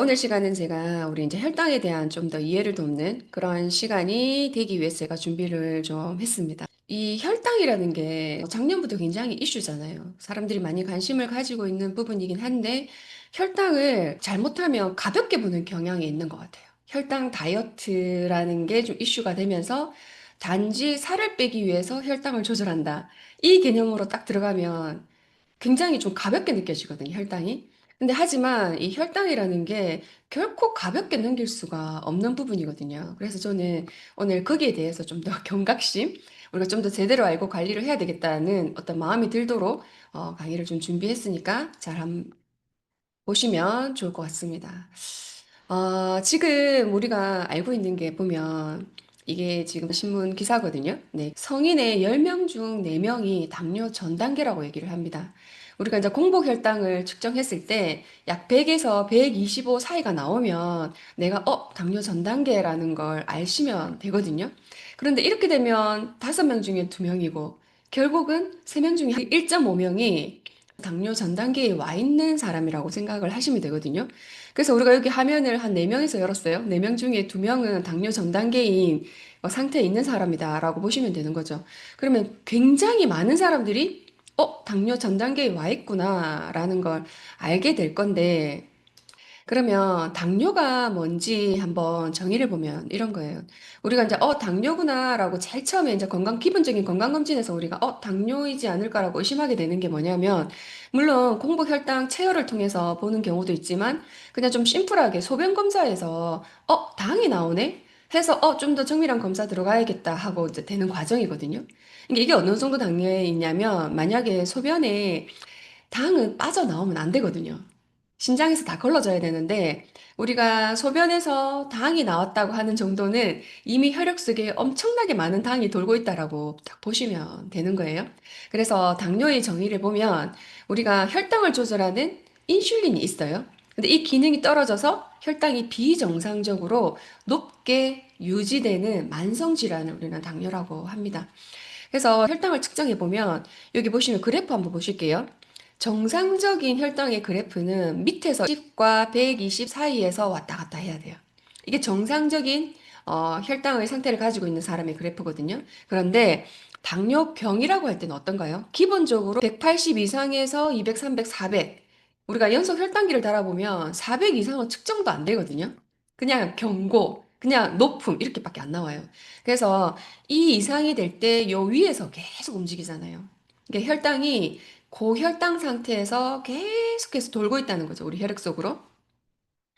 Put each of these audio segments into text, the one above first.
오늘 시간은 제가 우리 이제 혈당에 대한 좀 더 이해를 돕는 그런 시간이 되기 위해서 제가 준비를 좀 했습니다. 이 혈당이라는 게 작년부터 굉장히 이슈잖아요. 사람들이 많이 관심을 가지고 있는 부분이긴 한데 혈당을 잘못하면 가볍게 보는 경향이 있는 것 같아요. 혈당 다이어트라는 게 좀 이슈가 되면서 단지 살을 빼기 위해서 혈당을 조절한다. 이 개념으로 딱 들어가면 굉장히 좀 가볍게 느껴지거든요, 혈당이. 근데 하지만 이 혈당이라는 게 결코 가볍게 넘길 수가 없는 부분이거든요. 그래서 저는 오늘 거기에 대해서 좀 더 경각심, 우리가 좀 더 제대로 알고 관리를 해야 되겠다는 어떤 마음이 들도록 강의를 좀 준비했으니까 잘 한번 보시면 좋을 것 같습니다. 지금 우리가 알고 있는 게 보면 이게 지금 신문 기사거든요. 네. 성인의 10명 중 4명이 당뇨 전 단계라고 얘기를 합니다. 우리가 이제 공복 혈당을 측정했을 때 약 100에서 125 사이가 나오면 내가 당뇨 전 단계라는 걸 알시면 되거든요. 그런데 이렇게 되면 5명 중에 2명이고 결국은 3명 중에 1.5명이 당뇨 전 단계에 와 있는 사람이라고 생각을 하시면 되거든요. 그래서 우리가 여기 화면을 한 4명에서 열었어요. 4명 중에 2명은 당뇨 전 단계인 상태에 있는 사람이다라고 보시면 되는 거죠. 그러면 굉장히 많은 사람들이 당뇨 전 단계에 와 있구나라는 걸 알게 될 건데 그러면 당뇨가 뭔지 한번 정의를 보면 이런 거예요. 우리가 이제 당뇨구나라고 제일 처음에 이제 기본적인 건강검진에서 우리가 당뇨이지 않을까라고 의심하게 되는 게 뭐냐면 물론 공복 혈당 체열을 통해서 보는 경우도 있지만 그냥 좀 심플하게 소변 검사에서 당이 나오네 해서 좀 더 정밀한 검사 들어가야겠다 하고 이제 되는 과정이거든요. 이게 어느 정도 당뇨에 있냐면 만약에 소변에 당은 빠져나오면 안 되거든요. 신장에서 다 걸러져야 되는데 우리가 소변에서 당이 나왔다고 하는 정도는 이미 혈액 속에 엄청나게 많은 당이 돌고 있다라고 딱 보시면 되는 거예요. 그래서 당뇨의 정의를 보면 우리가 혈당을 조절하는 인슐린이 있어요. 근데 이 기능이 떨어져서 혈당이 비정상적으로 높게 유지되는 만성 질환을 우리는 당뇨라고 합니다. 그래서 혈당을 측정해 보면 여기 보시면 그래프 한번 보실게요. 정상적인 혈당의 그래프는 밑에서 10과 120 사이에서 왔다 갔다 해야 돼요. 이게 정상적인 혈당의 상태를 가지고 있는 사람의 그래프거든요. 그런데 당뇨병이라고 할 때는 어떤가요? 기본적으로 180 이상에서 200, 300, 400. 우리가 연속 혈당기를 달아보면 400 이상은 측정도 안 되거든요. 그냥 경고, 그냥 높음 이렇게밖에 안 나와요. 그래서 이 이상이 될 때 요 위에서 계속 움직이잖아요. 이게 혈당이 고혈당 상태에서 계속해서 돌고 있다는 거죠. 우리 혈액 속으로.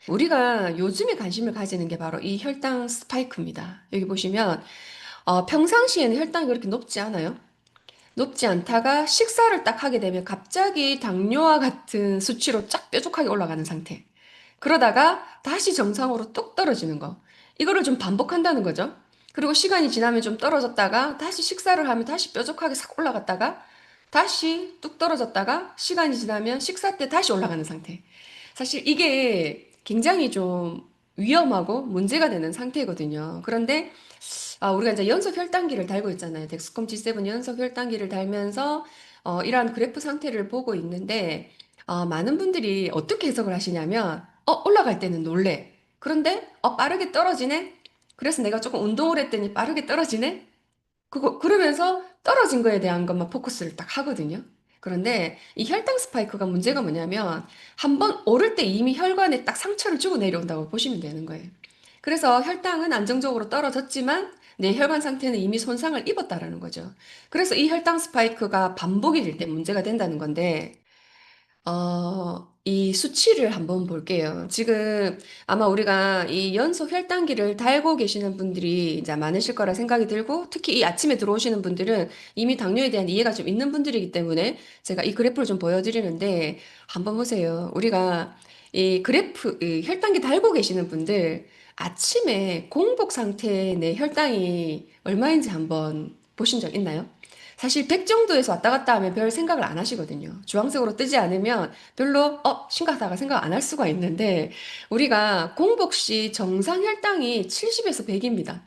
우리가 요즘에 관심을 가지는 게 바로 이 혈당 스파이크입니다. 여기 보시면 평상시에는 혈당이 그렇게 높지 않아요. 높지 않다가 식사를 딱 하게 되면 갑자기 당뇨와 같은 수치로 쫙 뾰족하게 올라가는 상태. 그러다가 다시 정상으로 뚝 떨어지는 거. 이거를 좀 반복한다는 거죠. 그리고 시간이 지나면 좀 떨어졌다가 다시 식사를 하면 다시 뾰족하게 싹 올라갔다가 다시 뚝 떨어졌다가 시간이 지나면 식사 때 다시 올라가는 상태. 사실 이게 굉장히 좀 위험하고 문제가 되는 상태거든요. 그런데 우리가 이제 연속 혈당기를 달고 있잖아요. 덱스컴 G7 연속 혈당기를 달면서 이러한 그래프 상태를 보고 있는데 많은 분들이 어떻게 해석을 하시냐면 올라갈 때는 놀래. 그런데 빠르게 떨어지네. 그래서 내가 조금 운동을 했더니 빠르게 떨어지네. 그러면서 떨어진 거에 대한 것만 포커스를 딱 하거든요. 그런데 이 혈당 스파이크가 문제가 뭐냐면 한 번 오를 때 이미 혈관에 딱 상처를 주고 내려온다고 보시면 되는 거예요. 그래서 혈당은 안정적으로 떨어졌지만 내 혈관 상태는 이미 손상을 입었다라는 거죠. 그래서 이 혈당 스파이크가 반복이 될 때 문제가 된다는 건데 이 수치를 한번 볼게요. 지금 아마 우리가 이 연속 혈당기를 달고 계시는 분들이 이제 많으실 거라 생각이 들고, 특히 이 아침에 들어오시는 분들은 이미 당뇨에 대한 이해가 좀 있는 분들이기 때문에 제가 이 그래프를 좀 보여드리는데, 한번 보세요. 우리가 이 혈당기 달고 계시는 분들, 아침에 공복 상태의 내 혈당이 얼마인지 한번 보신 적 있나요? 사실 100 정도에서 왔다 갔다 하면 별 생각을 안 하시거든요. 주황색으로 뜨지 않으면 별로 심각하다가 생각 안 할 수가 있는데 우리가 공복 시 정상 혈당이 70에서 100입니다.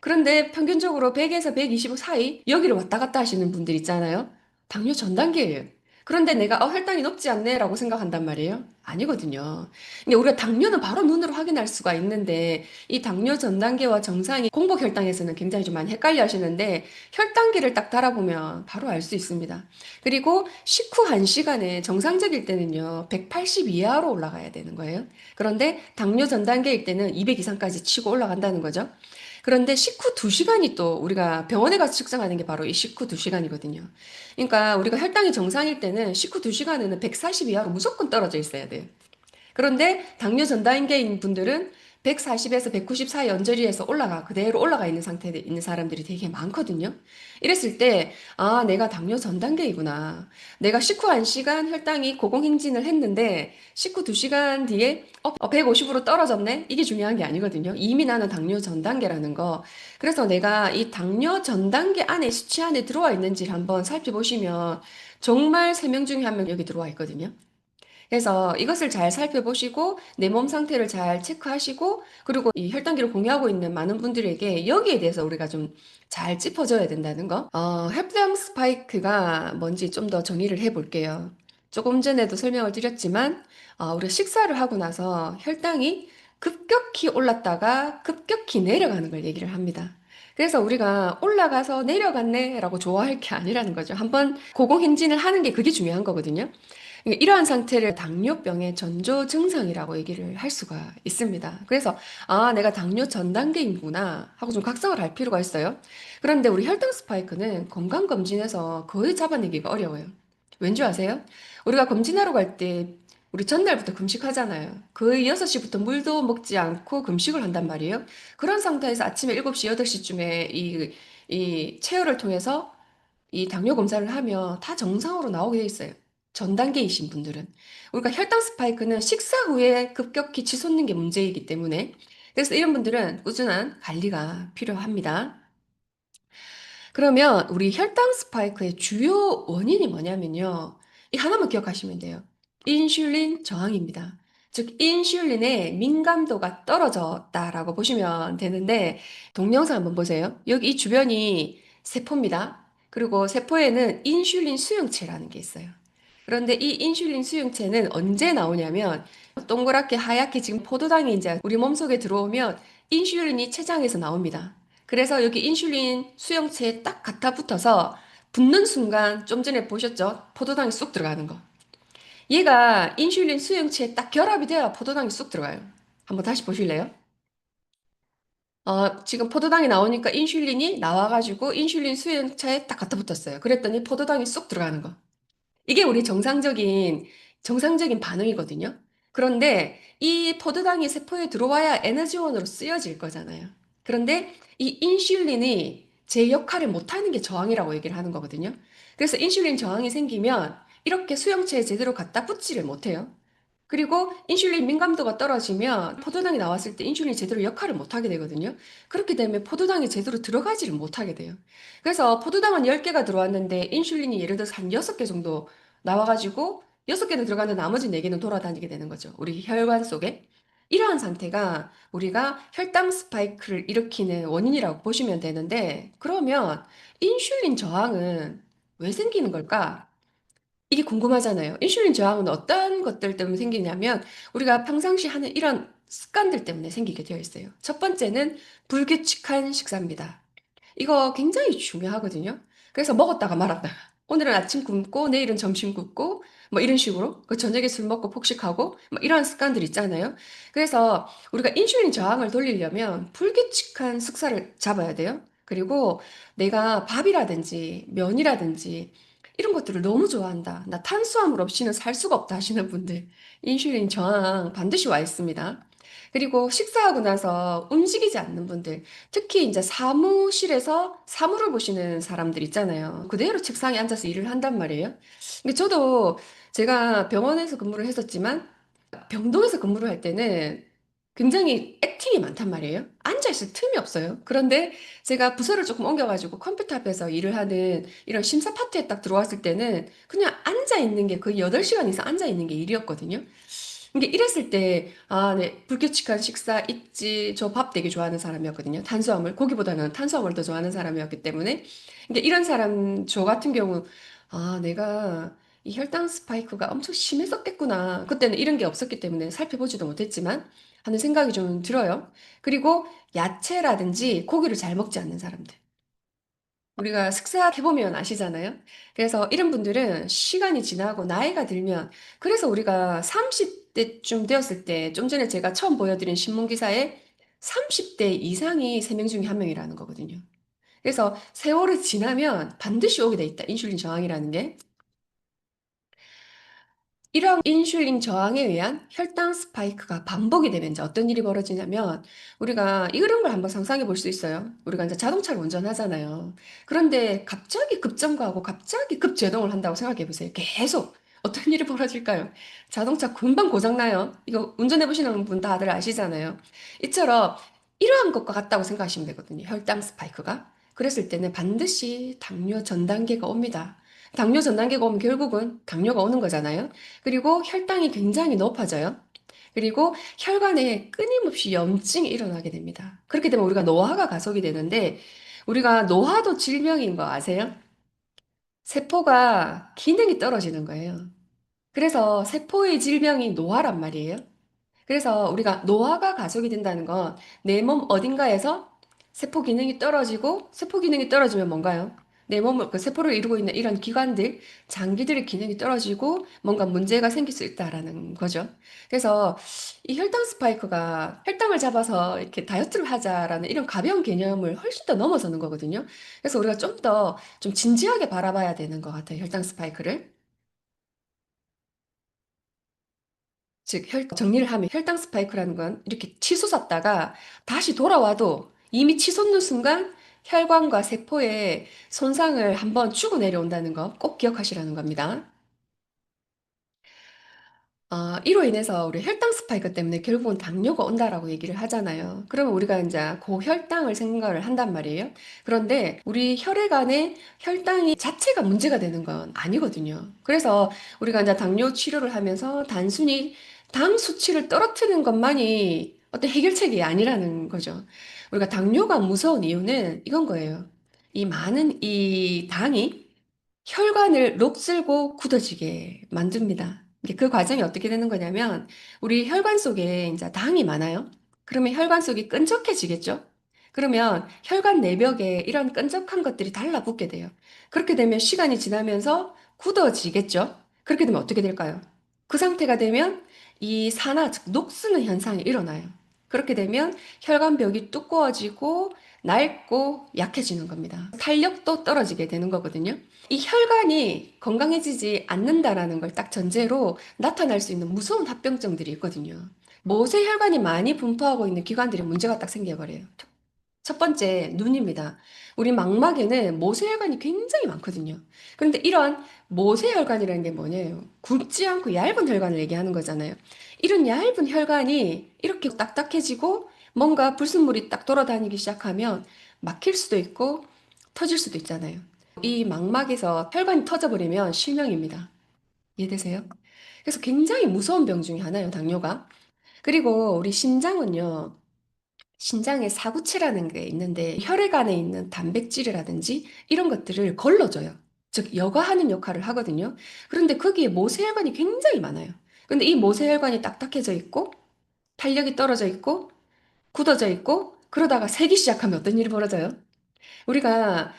그런데 평균적으로 100에서 125 사이 여기를 왔다 갔다 하시는 분들 있잖아요. 당뇨 전 단계예요. 그런데 내가 혈당이 높지 않네라고 생각한단 말이에요. 아니거든요. 이게 우리가 당뇨는 바로 눈으로 확인할 수가 있는데 이 당뇨 전 단계와 정상이 공복 혈당에서는 굉장히 좀 많이 헷갈려 하시는데 혈당계를 딱 달아보면 바로 알 수 있습니다. 그리고 식후 1시간에 정상적일 때는요, 180 이하로 올라가야 되는 거예요. 그런데 당뇨 전 단계일 때는 200 이상까지 치고 올라간다는 거죠. 그런데 식후 2시간이 또 우리가 병원에 가서 측정하는 게 바로 이 식후 2시간이거든요. 그러니까 우리가 혈당이 정상일 때는 식후 2시간에는 140 이하로 무조건 떨어져 있어야 돼요. 그런데 당뇨 전 단계인 분들은 140에서 190 사이 언저리에서 그대로 올라가 있는 상태에 있는 사람들이 되게 많거든요. 이랬을 때, 아, 내가 당뇨 전 단계이구나. 내가 식후 1시간 혈당이 고공행진을 했는데, 식후 2시간 뒤에, 150으로 떨어졌네? 이게 중요한 게 아니거든요. 이미 나는 당뇨 전 단계라는 거. 그래서 내가 이 당뇨 전 단계 안에 수치 안에 들어와 있는지를 한번 살펴보시면, 정말 3명 중에 1명 여기 들어와 있거든요. 그래서 이것을 잘 살펴보시고 내 몸 상태를 잘 체크하시고 그리고 이 혈당계를 공유하고 있는 많은 분들에게 여기에 대해서 우리가 좀 잘 짚어줘야 된다는 거. 혈당 스파이크가 뭔지 좀 더 정의를 해볼게요. 조금 전에도 설명을 드렸지만 우리가 식사를 하고 나서 혈당이 급격히 올랐다가 급격히 내려가는 걸 얘기를 합니다. 그래서 우리가 올라가서 내려갔네라고 좋아할 게 아니라는 거죠. 한번 고공행진을 하는 게 그게 중요한 거거든요. 이러한 상태를 당뇨병의 전조 증상이라고 얘기를 할 수가 있습니다. 그래서, 아, 내가 당뇨 전 단계이구나 하고 좀 각성을 할 필요가 있어요. 그런데 우리 혈당 스파이크는 건강검진에서 거의 잡아내기가 어려워요. 왠지 아세요? 우리가 검진하러 갈 때, 우리 전날부터 금식하잖아요. 거의 6시부터 물도 먹지 않고 금식을 한단 말이에요. 그런 상태에서 아침에 7시, 8시쯤에 이 체열을 통해서 이 당뇨 검사를 하면 다 정상으로 나오게 돼 있어요. 전 단계이신 분들은. 우리가 혈당 스파이크는 식사 후에 급격히 치솟는 게 문제이기 때문에 그래서 이런 분들은 꾸준한 관리가 필요합니다. 그러면 우리 혈당 스파이크의 주요 원인이 뭐냐면요. 이 하나만 기억하시면 돼요. 인슐린 저항입니다. 즉, 인슐린의 민감도가 떨어졌다라고 보시면 되는데, 동영상 한번 보세요. 여기 이 주변이 세포입니다. 그리고 세포에는 인슐린 수용체라는 게 있어요. 그런데 이 인슐린 수용체는 언제 나오냐면, 동그랗게 하얗게 지금 포도당이 이제 우리 몸속에 들어오면 인슐린이 췌장에서 나옵니다. 그래서 여기 인슐린 수용체에 딱 갖다 붙어서 붙는 순간 좀 전에 보셨죠? 포도당이 쑥 들어가는 거. 얘가 인슐린 수용체에 딱 결합이 돼야 포도당이 쑥 들어가요. 한번 다시 보실래요? 지금 포도당이 나오니까 인슐린이 나와가지고 인슐린 수용체에 딱 갖다 붙었어요. 그랬더니 포도당이 쑥 들어가는 거. 이게 우리 정상적인 반응이거든요. 그런데 이 포도당이 세포에 들어와야 에너지원으로 쓰여질 거잖아요. 그런데 이 인슐린이 제 역할을 못하는 게 저항이라고 얘기를 하는 거거든요. 그래서 인슐린 저항이 생기면 이렇게 수용체에 제대로 갖다 붙지를 못해요. 그리고 인슐린 민감도가 떨어지면 포도당이 나왔을 때 인슐린이 제대로 역할을 못하게 되거든요. 그렇게 되면 포도당이 제대로 들어가지를 못하게 돼요. 그래서 포도당은 10개가 들어왔는데 인슐린이 예를 들어서 한 6개 정도 나와가지고 6개는 들어가는데 나머지 4개는 돌아다니게 되는 거죠. 우리 혈관 속에. 이러한 상태가 우리가 혈당 스파이크를 일으키는 원인이라고 보시면 되는데 그러면 인슐린 저항은 왜 생기는 걸까? 이게 궁금하잖아요. 인슐린 저항은 어떤 것들 때문에 생기냐면 우리가 평상시 하는 이런 습관들 때문에 생기게 되어 있어요. 첫 번째는 불규칙한 식사입니다. 이거 굉장히 중요하거든요. 그래서 먹었다가 말았다가 오늘은 아침 굶고 내일은 점심 굶고 뭐 이런 식으로 그 저녁에 술 먹고 폭식하고 뭐 이런 습관들 있잖아요. 그래서 우리가 인슐린 저항을 돌리려면 불규칙한 식사를 잡아야 돼요. 그리고 내가 밥이라든지 면이라든지 이런 것들을 너무 좋아한다. 나 탄수화물 없이는 살 수가 없다 하시는 분들 인슐린 저항 반드시 와 있습니다. 그리고 식사하고 나서 움직이지 않는 분들, 특히 이제 사무실에서 사무를 보시는 사람들 있잖아요. 그대로 책상에 앉아서 일을 한단 말이에요. 근데 저도 제가 병원에서 근무를 했었지만 병동에서 근무를 할 때는 굉장히 액팅이 많단 말이에요. 앉아있을 틈이 없어요. 그런데 제가 부서를 조금 옮겨가지고 컴퓨터 앞에서 일을 하는 이런 심사 파트에 딱 들어왔을 때는 그냥 앉아있는 게 거의 8시간 이상 앉아있는 게 일이었거든요. 이게 이랬을 때, 아, 네, 불규칙한 식사 있지. 저 밥 되게 좋아하는 사람이었거든요. 탄수화물, 고기보다는 탄수화물 더 좋아하는 사람이었기 때문에. 근데 이런 사람, 저 같은 경우, 아, 내가 이 혈당 스파이크가 엄청 심했었겠구나. 그때는 이런 게 없었기 때문에 살펴보지도 못했지만 하는 생각이 좀 들어요. 그리고 야채라든지 고기를 잘 먹지 않는 사람들. 우리가 식사해보면 아시잖아요. 그래서 이런 분들은 시간이 지나고 나이가 들면, 그래서 우리가 30대쯤 되었을 때, 좀 전에 제가 처음 보여드린 신문기사에 30대 이상이 3명 중에 1명이라는 거거든요. 그래서 세월이 지나면 반드시 오게 돼 있다. 인슐린 저항이라는 게. 이런 인슐린 저항에 의한 혈당 스파이크가 반복이 되면 이제 어떤 일이 벌어지냐면 우리가 이런 걸 한번 상상해 볼 수 있어요. 우리가 이제 자동차를 운전하잖아요. 그런데 갑자기 급정거하고 갑자기 급제동을 한다고 생각해 보세요. 계속 어떤 일이 벌어질까요? 자동차 금방 고장나요. 이거 운전해 보시는 분 다들 아시잖아요. 이처럼 이러한 것과 같다고 생각하시면 되거든요. 혈당 스파이크가. 그랬을 때는 반드시 당뇨 전 단계가 옵니다. 당뇨 전 단계가 오면 결국은 당뇨가 오는 거잖아요. 그리고 혈당이 굉장히 높아져요. 그리고 혈관에 끊임없이 염증이 일어나게 됩니다. 그렇게 되면 우리가 노화가 가속이 되는데, 우리가 노화도 질병인 거 아세요? 세포가 기능이 떨어지는 거예요. 그래서 세포의 질병이 노화란 말이에요. 그래서 우리가 노화가 가속이 된다는 건 내 몸 어딘가에서 세포 기능이 떨어지고, 세포 기능이 떨어지면 뭔가요? 내 몸을, 그 세포를 이루고 있는 이런 기관들, 장기들의 기능이 떨어지고 뭔가 문제가 생길 수 있다라는 거죠. 그래서 이 혈당 스파이크가 혈당을 잡아서 이렇게 다이어트를 하자라는 이런 가벼운 개념을 훨씬 더 넘어서는 거거든요. 그래서 우리가 좀 더 좀 진지하게 바라봐야 되는 것 같아요. 혈당 스파이크를. 즉, 정리를 하면 혈당 스파이크라는 건 이렇게 치솟았다가 다시 돌아와도 이미 치솟는 순간 혈관과 세포에 손상을 한번 주고 내려온다는 거 꼭 기억하시라는 겁니다. 이로 인해서 우리 혈당 스파이크 때문에 결국은 당뇨가 온다라고 얘기를 하잖아요. 그러면 우리가 이제 고혈당을 생각을 한단 말이에요. 그런데 우리 혈액 안에 혈당이 자체가 문제가 되는 건 아니거든요. 그래서 우리가 이제 당뇨 치료를 하면서 단순히 당 수치를 떨어뜨리는 것만이 어떤 해결책이 아니라는 거죠. 우리가 당뇨가 무서운 이유는 이건 거예요. 이 많은 이 당이 혈관을 녹슬고 굳어지게 만듭니다. 이게 그 과정이 어떻게 되는 거냐면, 우리 혈관 속에 이제 당이 많아요. 그러면 혈관 속이 끈적해지겠죠? 그러면 혈관 내벽에 이런 끈적한 것들이 달라붙게 돼요. 그렇게 되면 시간이 지나면서 굳어지겠죠? 그렇게 되면 어떻게 될까요? 그 상태가 되면 이 산화, 즉 녹슬는 현상이 일어나요. 그렇게 되면 혈관벽이 두꺼워지고 낡고 약해지는 겁니다. 탄력도 떨어지게 되는 거거든요. 이 혈관이 건강해지지 않는다라는 걸 딱 전제로 나타날 수 있는 무서운 합병증들이 있거든요. 모세혈관이 많이 분포하고 있는 기관들이 문제가 딱 생겨버려요. 첫 번째, 눈입니다. 우리 망막에는 모세혈관이 굉장히 많거든요. 그런데 이런 모세혈관이라는 게 뭐냐요? 굵지 않고 얇은 혈관을 얘기하는 거잖아요. 이런 얇은 혈관이 이렇게 딱딱해지고 뭔가 불순물이 딱 돌아다니기 시작하면 막힐 수도 있고 터질 수도 있잖아요. 이 망막에서 혈관이 터져버리면 실명입니다. 이해되세요? 그래서 굉장히 무서운 병 중에 하나예요, 당뇨가. 그리고 우리 심장은요. 신장에 사구체라는 게 있는데 혈액 안에 있는 단백질이라든지 이런 것들을 걸러줘요. 즉 여과하는 역할을 하거든요. 그런데 거기에 모세혈관이 굉장히 많아요. 근데 이 모세혈관이 딱딱해져 있고 탄력이 떨어져 있고 굳어져 있고 그러다가 새기 시작하면 어떤 일이 벌어져요? 우리가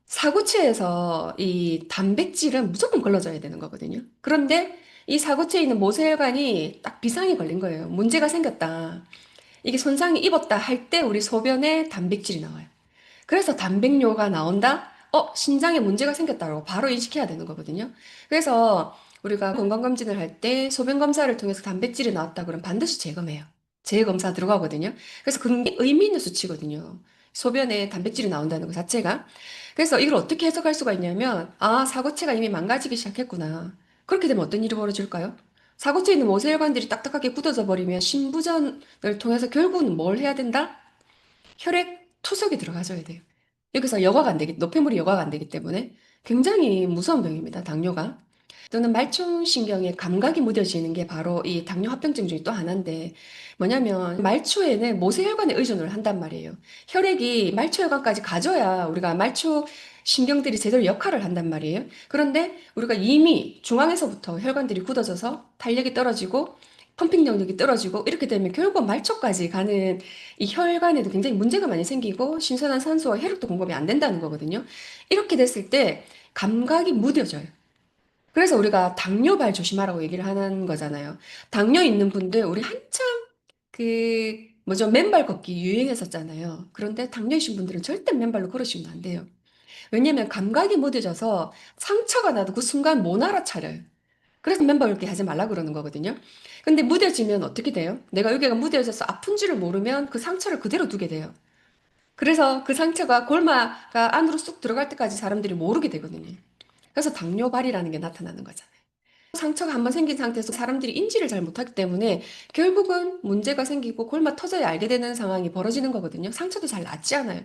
사구체에서 이 단백질은 무조건 걸러져야 되는 거거든요. 그런데 이 사구체에 있는 모세혈관이 딱 비상이 걸린 거예요. 문제가 생겼다. 이게 손상이 입었다 할 때 우리 소변에 단백질이 나와요. 그래서 단백뇨가 나온다? 신장에 문제가 생겼다고 바로 인식해야 되는 거거든요. 그래서 우리가 건강검진을 할 때 소변 검사를 통해서 단백질이 나왔다 그러면 반드시 재검해요. 재검사 들어가거든요. 그래서 그게 의미 있는 수치거든요. 소변에 단백질이 나온다는 것 자체가. 그래서 이걸 어떻게 해석할 수가 있냐면, 사고체가 이미 망가지기 시작했구나. 그렇게 되면 어떤 일이 벌어질까요? 사고체에 있는 모세혈관들이 딱딱하게 굳어져 버리면 심부전을 통해서 결국은 뭘 해야 된다? 혈액 투석이 들어가줘야 돼요. 여기서 여과가 안 되기, 노폐물이 여과가 안 되기 때문에 굉장히 무서운 병입니다, 당뇨가. 또는 말초신경에 감각이 무뎌지는 게 바로 이 당뇨 합병증 중에 또 하나인데 뭐냐면 말초에는 모세혈관에 의존을 한단 말이에요. 혈액이 말초혈관까지 가져야 우리가 말초 신경들이 제대로 역할을 한단 말이에요. 그런데 우리가 이미 중앙에서부터 혈관들이 굳어져서 탄력이 떨어지고 펌핑 능력이 떨어지고 이렇게 되면 결국 말초까지 가는 이 혈관에도 굉장히 문제가 많이 생기고 신선한 산소와 혈액도 공급이 안 된다는 거거든요. 이렇게 됐을 때 감각이 무뎌져요. 그래서 우리가 당뇨발 조심하라고 얘기를 하는 거잖아요. 당뇨 있는 분들, 우리 한참 뭐죠, 맨발 걷기 유행했었잖아요. 그런데 당뇨이신 분들은 절대 맨발로 걸으시면 안 돼요. 왜냐면 감각이 무뎌져서 상처가 나도 그 순간 못 알아차려요. 그래서 맨발 걷기 하지 말라 그러는 거거든요. 근데 무뎌지면 어떻게 돼요? 내가 여기가 무뎌져서 아픈 줄을 모르면 그 상처를 그대로 두게 돼요. 그래서 그 상처가 골마가 안으로 쑥 들어갈 때까지 사람들이 모르게 되거든요. 그래서 당뇨발이라는 게 나타나는 거잖아요. 상처가 한번 생긴 상태에서 사람들이 인지를 잘 못하기 때문에 결국은 문제가 생기고 골마 터져야 알게 되는 상황이 벌어지는 거거든요. 상처도 잘 낫지 않아요.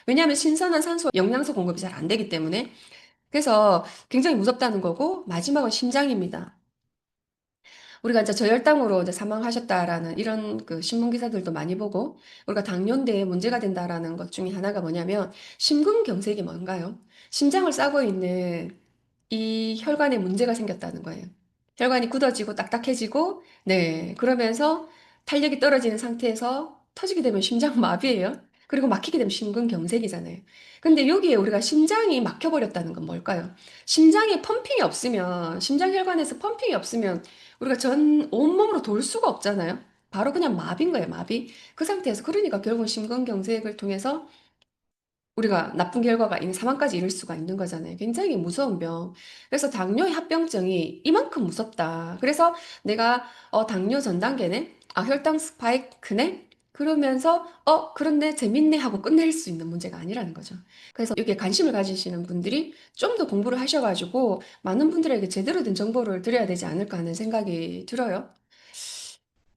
왜냐하면 신선한 산소, 영양소 공급이 잘 안 되기 때문에. 그래서 굉장히 무섭다는 거고, 마지막은 심장입니다. 우리가 이제 저혈당으로 이제 사망하셨다라는 이런 그 신문 기사들도 많이 보고, 우리가 당뇨인데 문제가 된다라는 것 중에 하나가 뭐냐면 심근경색이 뭔가요? 심장을 싸고 있는 이 혈관에 문제가 생겼다는 거예요. 혈관이 굳어지고 딱딱해지고, 네, 그러면서 탄력이 떨어지는 상태에서 터지게 되면 심장마비예요. 그리고 막히게 되면 심근경색이잖아요. 근데 여기에 우리가 심장이 막혀버렸다는 건 뭘까요? 심장에 펌핑이 없으면, 심장혈관에서 펌핑이 없으면 우리가 전 온몸으로 돌 수가 없잖아요. 바로 그냥 마비인 거예요, 마비. 그 상태에서 그러니까 결국 심근경색을 통해서 우리가 나쁜 결과가 있는 사망까지 이를 수가 있는 거잖아요. 굉장히 무서운 병. 그래서 당뇨의 합병증이 이만큼 무섭다. 그래서 내가 당뇨 전 단계네? 아, 혈당 스파이크네? 그러면서 그런데 재밌네 하고 끝낼 수 있는 문제가 아니라는 거죠. 그래서 여기에 관심을 가지시는 분들이 좀 더 공부를 하셔가지고 많은 분들에게 제대로 된 정보를 드려야 되지 않을까 하는 생각이 들어요.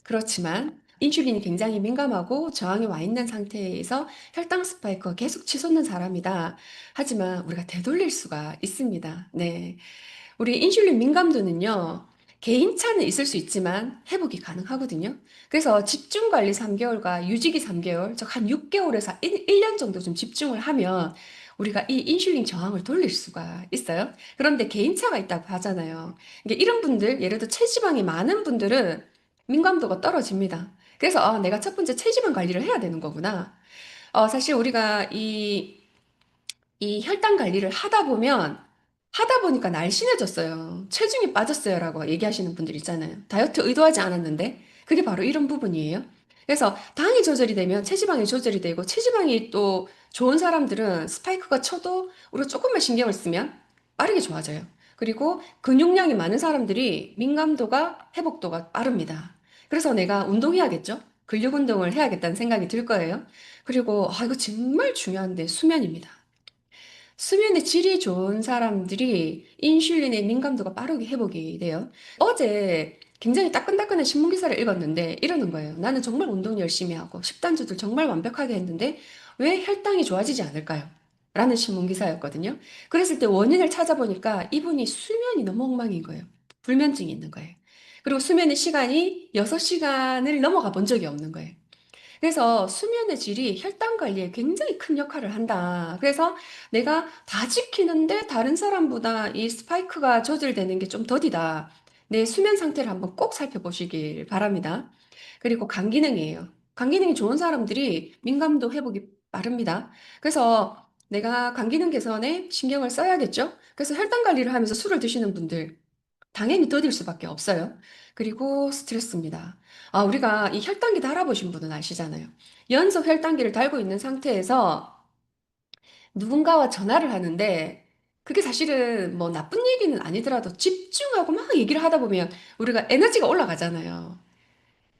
그렇지만 인슐린이 굉장히 민감하고 저항이 와 있는 상태에서 혈당 스파이크가 계속 치솟는 사람이다. 하지만 우리가 되돌릴 수가 있습니다. 네. 우리 인슐린 민감도는요, 개인차는 있을 수 있지만 회복이 가능하거든요. 그래서 집중 관리 3개월과 유지기 3개월, 즉 한 6개월에서 1년 정도 좀 집중을 하면 우리가 이 인슐린 저항을 돌릴 수가 있어요. 그런데 개인차가 있다고 하잖아요. 이게 이런 분들, 예를 들어 체지방이 많은 분들은 민감도가 떨어집니다. 그래서 내가 첫 번째 체지방 관리를 해야 되는 거구나. 사실 우리가 이 혈당 관리를 하다 보니까 날씬해졌어요. 체중이 빠졌어요라고 얘기하시는 분들 있잖아요. 다이어트 의도하지 않았는데 그게 바로 이런 부분이에요. 그래서 당이 조절이 되면 체지방이 조절이 되고 체지방이 또 좋은 사람들은 스파이크가 쳐도 우리가 조금만 신경을 쓰면 빠르게 좋아져요. 그리고 근육량이 많은 사람들이 민감도가 회복도가 빠릅니다. 그래서 내가 운동해야겠죠? 근력 운동을 해야겠다는 생각이 들 거예요. 그리고 이거 정말 중요한데 수면입니다. 수면의 질이 좋은 사람들이 인슐린의 민감도가 빠르게 회복이 돼요. 어제 굉장히 따끈따끈한 신문 기사를 읽었는데 이러는 거예요. 나는 정말 운동 열심히 하고 식단 조절 정말 완벽하게 했는데 왜 혈당이 좋아지지 않을까요? 라는 신문 기사였거든요. 그랬을 때 원인을 찾아보니까 이분이 수면이 너무 엉망인 거예요. 불면증이 있는 거예요. 그리고 수면의 시간이 6시간을 넘어가 본 적이 없는 거예요. 그래서 수면의 질이 혈당 관리에 굉장히 큰 역할을 한다. 그래서 내가 다 지키는데 다른 사람보다 이 스파이크가 조절되는 게 좀 더디다. 내 수면 상태를 한번 꼭 살펴보시길 바랍니다. 그리고 간 기능이에요. 간 기능이 좋은 사람들이 민감도 회복이 빠릅니다. 그래서 내가 간 기능 개선에 신경을 써야겠죠? 그래서 혈당 관리를 하면서 술을 드시는 분들, 당연히 더딜 수밖에 없어요. 그리고 스트레스입니다. 우리가 이 혈당기 달아보신 분은 아시잖아요. 연속 혈당기를 달고 있는 상태에서 누군가와 전화를 하는데 그게 사실은 뭐 나쁜 얘기는 아니더라도 집중하고 막 얘기를 하다 보면 우리가 에너지가 올라가잖아요.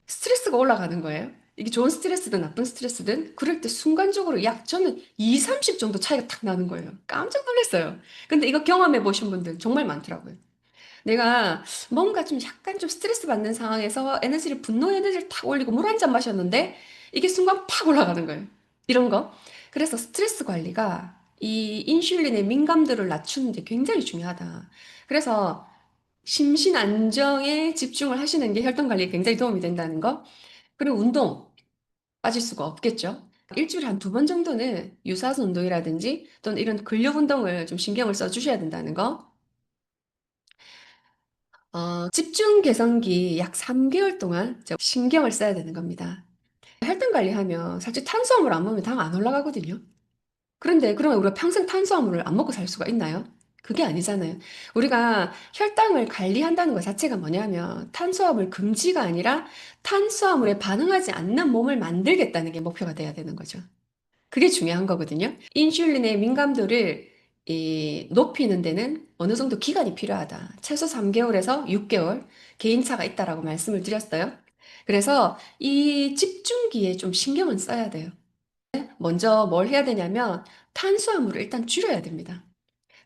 스트레스가 올라가는 거예요. 이게 좋은 스트레스든 나쁜 스트레스든 그럴 때 순간적으로 약 저는 2, 30 정도 차이가 탁 나는 거예요. 깜짝 놀랐어요. 근데 이거 경험해 보신 분들 정말 많더라고요. 내가 뭔가 좀 약간 좀 스트레스 받는 상황에서 분노 에너지를 탁 올리고 물 한 잔 마셨는데 이게 순간 팍 올라가는 거예요. 이런 거. 그래서 스트레스 관리가 이 인슐린의 민감도를 낮추는 데 굉장히 중요하다. 그래서 심신 안정에 집중을 하시는 게 혈당 관리에 굉장히 도움이 된다는 거. 그리고 운동 빠질 수가 없겠죠. 일주일에 한 두 번 정도는 유산소 운동이라든지 또는 이런 근력 운동을 좀 신경을 써 주셔야 된다는 거. 집중 개선기 약 3개월 동안 신경을 써야 되는 겁니다. 혈당 관리하면 사실 탄수화물 안 먹으면 당 안 올라가거든요. 그런데 그러면 우리가 평생 탄수화물을 안 먹고 살 수가 있나요? 그게 아니잖아요. 우리가 혈당을 관리한다는 것 자체가 뭐냐면 탄수화물 금지가 아니라 탄수화물에 반응하지 않는 몸을 만들겠다는 게 목표가 돼야 되는 거죠. 그게 중요한 거거든요. 인슐린의 민감도를 높이는 데는 어느 정도 기간이 필요하다. 최소 3개월에서 6개월 개인차가 있다라고 말씀을 드렸어요. 그래서 이 집중기에 좀 신경은 써야 돼요. 먼저 뭘 해야 되냐면 탄수화물을 일단 줄여야 됩니다.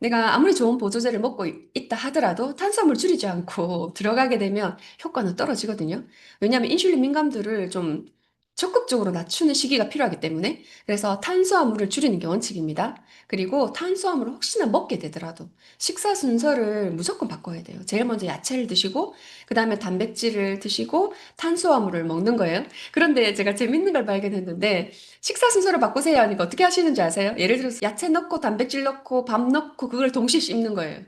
내가 아무리 좋은 보조제를 먹고 있다 하더라도 탄수화물 줄이지 않고 들어가게 되면 효과는 떨어지거든요. 왜냐하면 인슐린 민감도를 좀 적극적으로 낮추는 시기가 필요하기 때문에 그래서 탄수화물을 줄이는 게 원칙입니다. 그리고 탄수화물을 혹시나 먹게 되더라도 식사 순서를 무조건 바꿔야 돼요. 제일 먼저 야채를 드시고 그 다음에 단백질을 드시고 탄수화물을 먹는 거예요. 그런데 제가 재밌는 걸 발견했는데 식사 순서를 바꾸세요 하니까 어떻게 하시는지 아세요? 예를 들어서 야채 넣고 단백질 넣고 밥 넣고 그걸 동시에 씹는 거예요.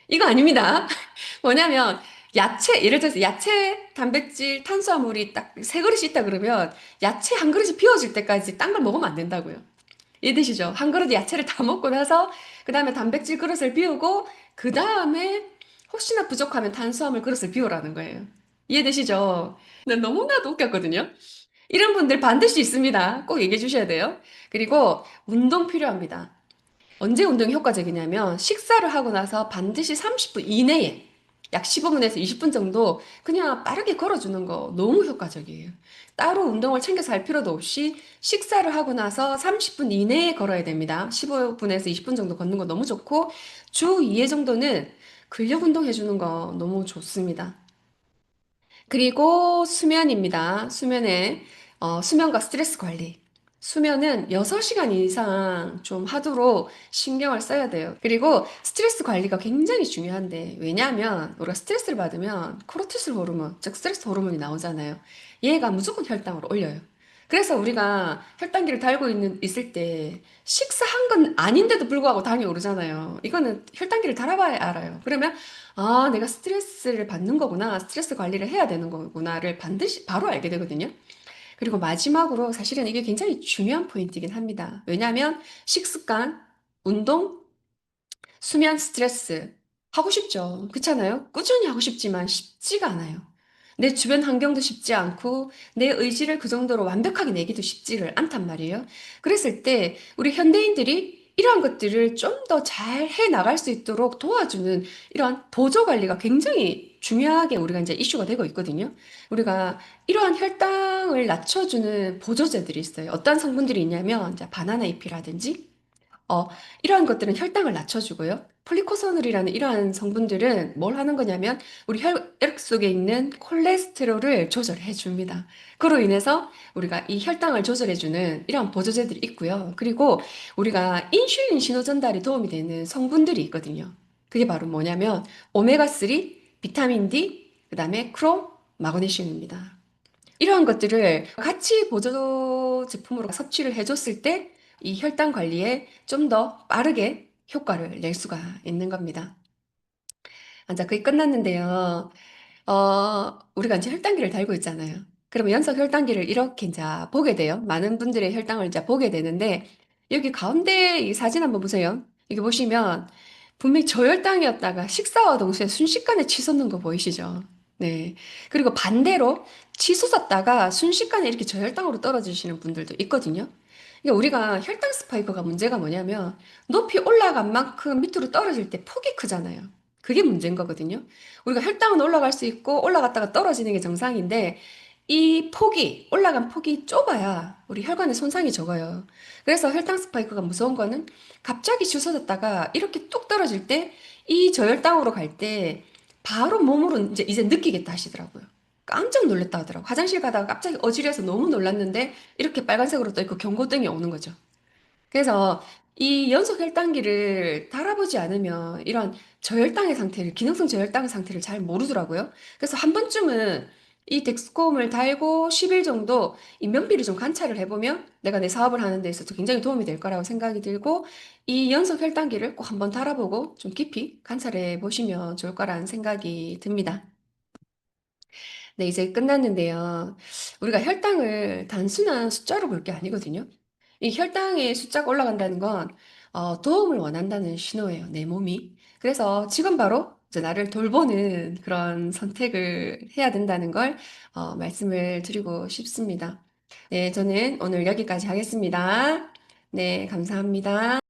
이거 아닙니다. 뭐냐면 야채, 예를 들어서 야채, 단백질, 탄수화물이 딱 세 그릇이 있다 그러면 야채 한 그릇이 비워질 때까지 딴 걸 먹으면 안 된다고요. 이해되시죠? 한 그릇 야채를 다 먹고 나서 그 다음에 단백질 그릇을 비우고 그 다음에 혹시나 부족하면 탄수화물 그릇을 비우라는 거예요. 이해되시죠? 난 너무나도 웃겼거든요. 이런 분들 반드시 있습니다. 꼭 얘기해 주셔야 돼요. 그리고 운동 필요합니다. 언제 운동이 효과적이냐면 식사를 하고 나서 반드시 30분 이내에 약 15분에서 20분 정도 그냥 빠르게 걸어주는 거 너무 효과적이에요. 따로 운동을 챙겨서 할 필요도 없이 식사를 하고 나서 30분 이내에 걸어야 됩니다. 15분에서 20분 정도 걷는 거 너무 좋고 주 2회 정도는 근력 운동 해주는 거 너무 좋습니다. 그리고 수면입니다. 수면과 스트레스 관리. 수면은 6시간 이상 좀 하도록 신경을 써야 돼요. 그리고 스트레스 관리가 굉장히 중요한데, 왜냐하면 우리가 스트레스를 받으면 코르티솔 호르몬, 즉 스트레스 호르몬이 나오잖아요. 얘가 무조건 혈당을 올려요. 그래서 우리가 혈당기를 달고 있을 때 식사한 건 아닌데도 불구하고 당이 오르잖아요. 이거는 혈당기를 달아봐야 알아요. 그러면 아, 내가 스트레스를 받는 거구나. 스트레스 관리를 해야 되는 거구나를 반드시 바로 알게 되거든요. 그리고 마지막으로 사실은 이게 굉장히 중요한 포인트이긴 합니다. 왜냐하면 식습관, 운동, 수면, 스트레스 하고 싶죠. 그렇잖아요? 꾸준히 하고 싶지만 쉽지가 않아요. 내 주변 환경도 쉽지 않고 내 의지를 그 정도로 완벽하게 내기도 쉽지를 않단 말이에요. 그랬을 때 우리 현대인들이 이러한 것들을 좀 더 잘 해 나갈 수 있도록 도와주는 이러한 보조 관리가 굉장히 중요하게 우리가 이제 이슈가 되고 있거든요. 우리가 이러한 혈당을 낮춰주는 보조제들이 있어요. 어떤 성분들이 있냐면 이제 바나나 잎이라든지 어, 이러한 것들은 혈당을 낮춰주고요. 폴리코사놀이라는 이러한 성분들은 뭘 하는 거냐면 우리 혈액 속에 있는 콜레스테롤을 조절해 줍니다. 그로 인해서 우리가 이 혈당을 조절해주는 이러한 보조제들이 있고요. 그리고 우리가 인슐린 신호 전달에 도움이 되는 성분들이 있거든요. 그게 바로 뭐냐면 오메가3, 비타민 D, 그다음에 크롬, 마그네슘입니다. 이러한 것들을 같이 보조 제품으로 섭취를 해줬을 때 이 혈당 관리에 좀 더 빠르게 효과를 낼 수가 있는 겁니다. 아, 자, 그게 끝났는데요. 우리가 이제 혈당계를 달고 있잖아요. 그러면 연속 혈당계를 이렇게 이제 보게 돼요. 많은 분들의 혈당을 이제 보게 되는데, 여기 가운데 이 사진 한번 보세요. 여기 보시면, 분명히 저혈당이었다가 식사와 동시에 순식간에 치솟는 거 보이시죠? 네. 그리고 반대로 치솟았다가 순식간에 이렇게 저혈당으로 떨어지시는 분들도 있거든요. 그러니까 우리가 혈당 스파이크가 문제가 뭐냐면, 높이 올라간 만큼 밑으로 떨어질 때 폭이 크잖아요. 그게 문제인 거거든요. 우리가 혈당은 올라갈 수 있고 올라갔다가 떨어지는 게 정상인데 이 폭이 올라간 폭이 좁아야 우리 혈관에 손상이 적어요. 그래서 혈당 스파이크가 무서운 거는 갑자기 치솟았다가 이렇게 뚝 떨어질 때 이 저혈당으로 갈 때 바로 몸으로 이제 느끼겠다 하시더라고요. 깜짝 놀랐다 하더라고. 화장실 가다가 갑자기 어지러워서 너무 놀랐는데 이렇게 빨간색으로 떠 있고 경고등이 오는 거죠. 그래서 이 연속 혈당기를 달아보지 않으면 이런 저혈당의 상태를, 기능성 저혈당 상태를 잘 모르더라고요. 그래서 한 번쯤은 이 덱스콤을 달고 10일 정도 이 면비를 좀 관찰을 해보면 내가 내 사업을 하는 데 있어서 굉장히 도움이 될 거라고 생각이 들고, 이 연속 혈당기를 꼭 한번 달아보고 좀 깊이 관찰해 보시면 좋을 거라는 생각이 듭니다. 네, 이제 끝났는데요. 우리가 혈당을 단순한 숫자로 볼 게 아니거든요. 이 혈당의 숫자가 올라간다는 건 도움을 원한다는 신호예요, 내 몸이. 그래서 지금 바로 이제 나를 돌보는 그런 선택을 해야 된다는 걸 말씀을 드리고 싶습니다. 네, 저는 오늘 여기까지 하겠습니다. 네, 감사합니다.